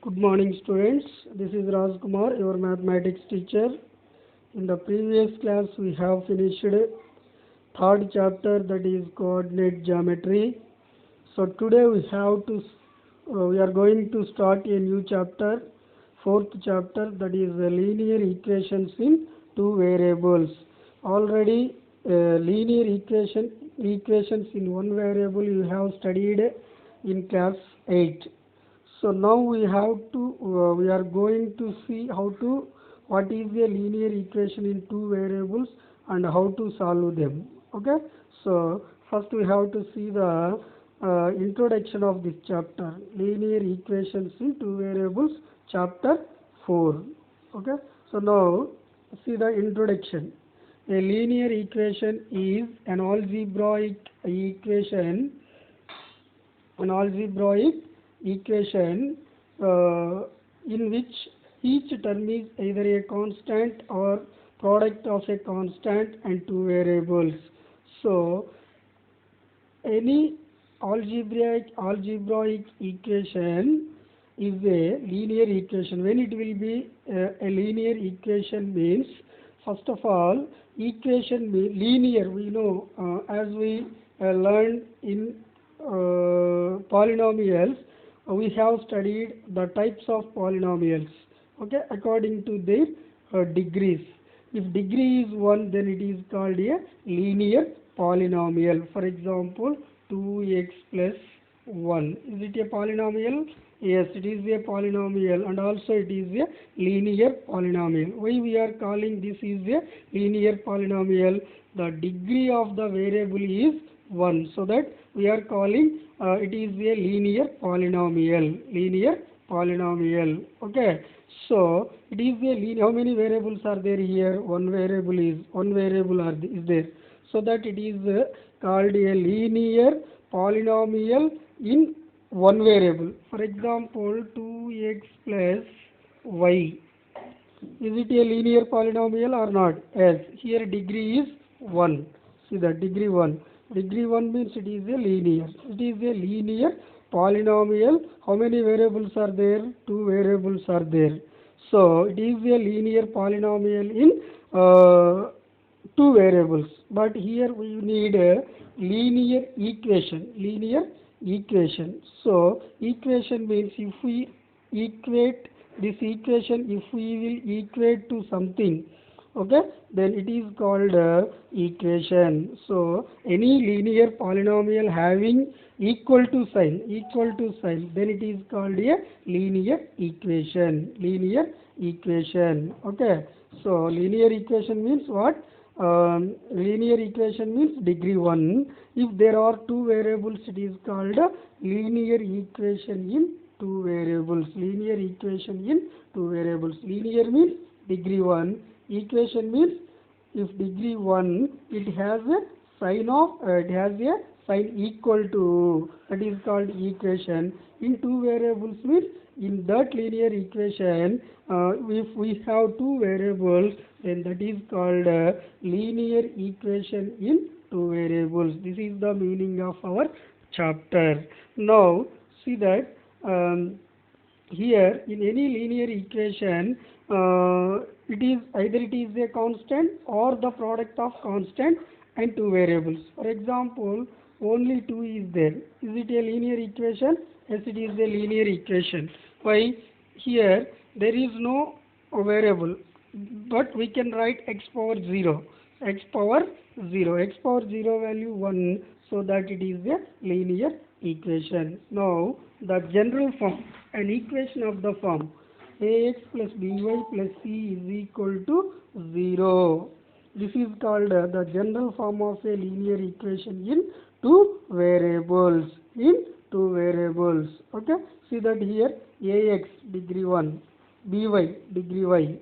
Good morning, students. This is Raj Kumar, your mathematics teacher. In the previous class, we have finished third chapter, that is coordinate geometry. So today we are going to start a new chapter, fourth chapter, that is linear equations in two variables. Already linear equations in one variable you have studied in class 8. So now we are going to see what is a linear equation in two variables and how to solve them. Okay. So first we have to see the introduction of this chapter, linear equations in two variables, chapter 4. Okay. So now see the introduction. A linear equation is an algebraic equation in which each term is either a constant or product of a constant and two variables. So any algebraic equation is a linear equation. When it will be a linear equation means, first of all, equation linear, we know as we learned in polynomials, we have studied the types of polynomials, okay, according to their degrees. If degree is 1, then it is called a linear polynomial. For example, 2x plus 1. Is it a polynomial? Yes, it is a polynomial, and also it is a linear polynomial. Why we are calling this is a linear polynomial? The degree of the variable is 1, so that we are calling it is a linear polynomial. Okay. So it is a linear. How many variables are there here? One variable is there. So that it is called a linear polynomial in one variable. For example, 2x plus y. Is it a linear polynomial or not? Yes. Here degree is 1. See that degree 1. Degree 1 means it is a linear. It is a linear polynomial. How many variables are there? 2 variables are there. So it is a linear polynomial in 2 variables. But here we need a linear equation. So equation means if we equate this equation, if we will equate to something, okay, then it is called equation. So any linear polynomial having equal to sign, then it is called a linear equation. Okay. So linear equation means what? Linear equation means degree 1. If there are 2 variables, it is called a linear equation in 2 variables. Linear means degree 1. Equation means if degree 1, it has a sign equal to, that is called equation. In 2 variables means in that linear equation, if we have 2 variables, then that is called linear equation in 2 variables. This is the meaning of our chapter. Now see that here in any linear equation, it is a constant or the product of constant and 2 variables. For example, only 2 is there. Is it a linear equation? Yes, it is a linear equation. Why? Here there is no variable, but we can write x power 0 value 1, so that it is a linear equation. Now the general form, an equation of the form ax plus by plus c is equal to 0. This is called the general form of a linear equation in 2 variables. Okay. See that here ax degree 1, by degree y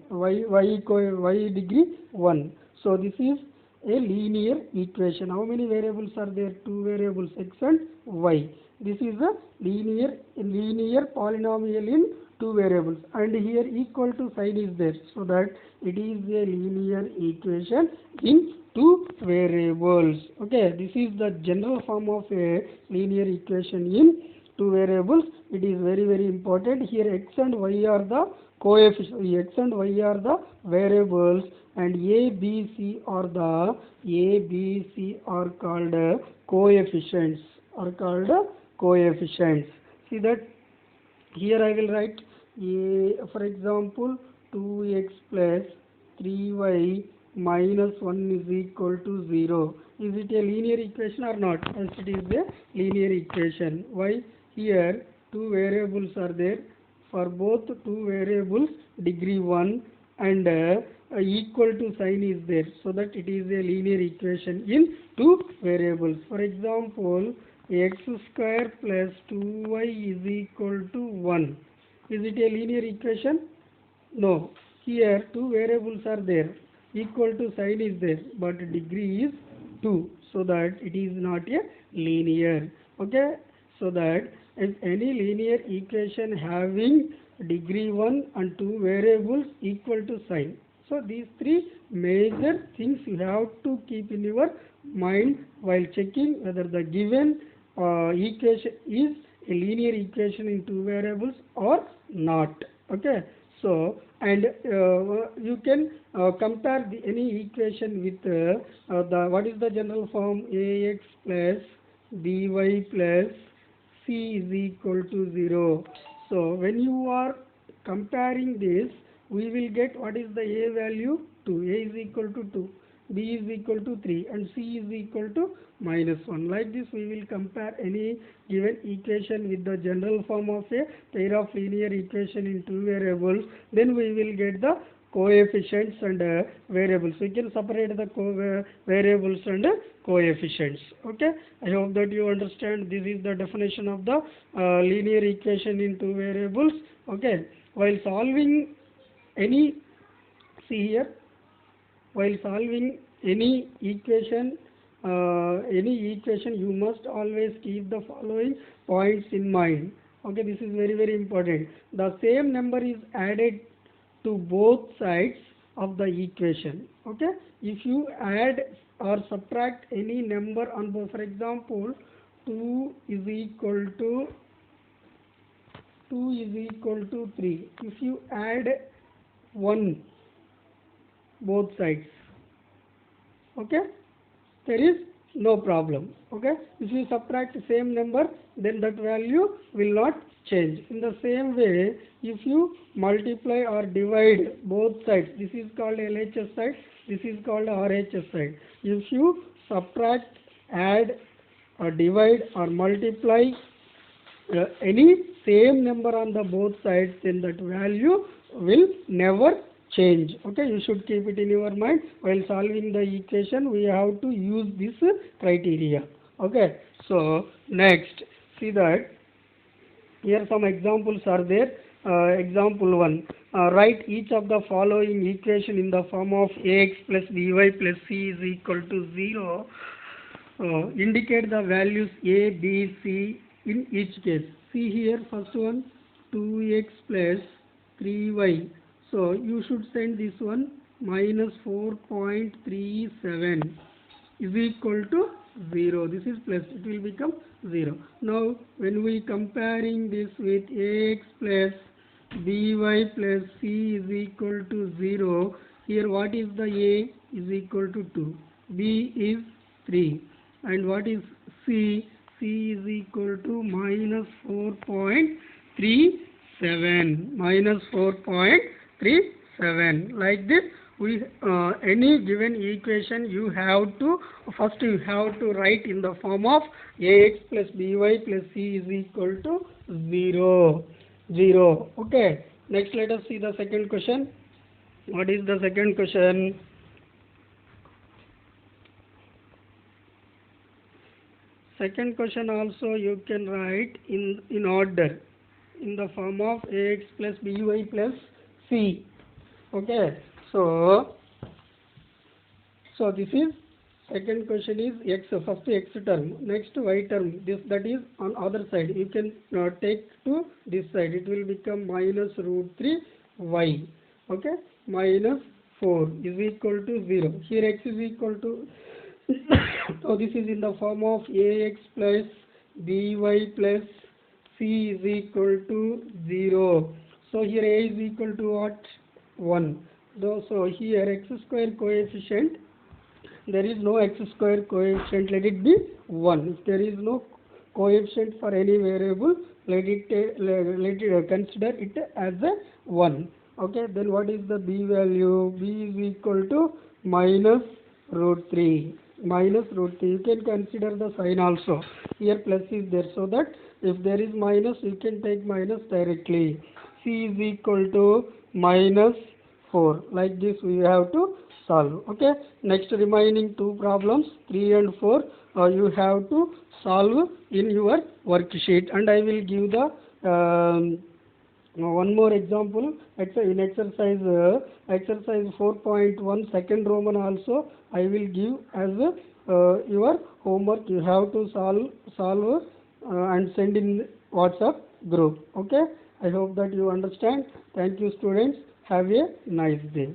degree 1. So this is a linear equation. How many variables are there? 2 variables, x and y. This is a linear polynomial in 2 variables, and here equal to sign is there, so that it is a linear equation in 2 variables. Okay, this is the general form of a linear equation in two variables, it is very important. Here x and y are the coefficients, x and y are the variables, and a, b, c are called coefficients. See that here I will write a, for example, 2x plus 3y minus 1 is equal to 0. Is it a linear equation or not? Yes, it is a linear equation. Why? Here two variables are there. For both two variables, degree 1 and equal to sign is there. So that it is a linear equation in two variables. For example, x square plus 2y is equal to 1. Is it a linear equation? No. Here two variables are there. Equal to sign is there, but degree is 2. So that it is not a linear. Okay. So that if any linear equation having degree 1 and two variables equal to sign. So these three major things you have to keep in your mind while checking whether the given equation is a linear equation in two variables or not. Okay. So and you can compare any equation with the what is the general form, ax plus by plus c is equal to 0. So when you are comparing this, we will get what is the a value, 2, a is equal to 2, b is equal to 3 and c is equal to minus 1. Like this we will compare any given equation with the general form of a pair of linear equation in two variables. Then we will get the coefficients and variables. We can separate the variables and coefficients. Okay. I hope that you understand. This is the definition of the linear equation in two variables. Okay. While solving any, see here, while solving any equation, you must always keep the following points in mind. Okay, this is very important. The same number is added to both sides of the equation. Okay, if you add or subtract any number on both, for example, 2 is equal to 3. If you add 1 both sides, okay, there is no problem. Okay, if you subtract the same number, then that value will not change. In the same way, if you multiply or divide both sides, this is called LHS side, this is called RHS side. If you subtract, add or divide or multiply any same number on the both sides, then that value will never change. Okay, you should keep it in your mind. While solving the equation, we have to use this criteria. Okay, so next, see that here some examples are there. Example 1, write each of the following equation in the form of ax plus by plus c is equal to 0. Indicate the values a, b, c in each case. See here, first one, 2x plus 3y. So you should send this one, minus 4.37 is equal to 0. This is plus, it will become 0. Now when we comparing this with ax plus by plus c is equal to 0, here what is the a is equal to 2, b is 3, and what is c? C is equal to minus 4.37, minus 4.37. Like this, we any given equation you have to write in the form of ax plus by plus c is equal to 0. Okay. Next, let us see the second question. What is the second question? Second question also you can write in order in the form of ax plus by plus c. Okay, so this is second question is x, first x term, next y term, this that is on other side, you can take to this side, it will become minus root 3 y. Okay, minus 4 is equal to 0. Here x is equal to so this is in the form of ax plus by plus C is equal to 0. So here A is equal to what? 1. So here x square coefficient, there is no x square coefficient, let it be 1. If there is no coefficient for any variable, let it consider it as a 1. Okay, then what is the b value? B is equal to minus root 3. Minus root 3. You can consider the sign also. Here plus is there, so that if there is minus, you can take minus directly. C is equal to minus 4. Like this we have to solve. Okay, next remaining two problems 3 and 4 you have to solve in your worksheet, and I will give the one more example. In exercise 4.1 second Roman also I will give as your homework. You have to solve and send in WhatsApp group. Okay, I hope that you understand. Thank you students. Have a nice day.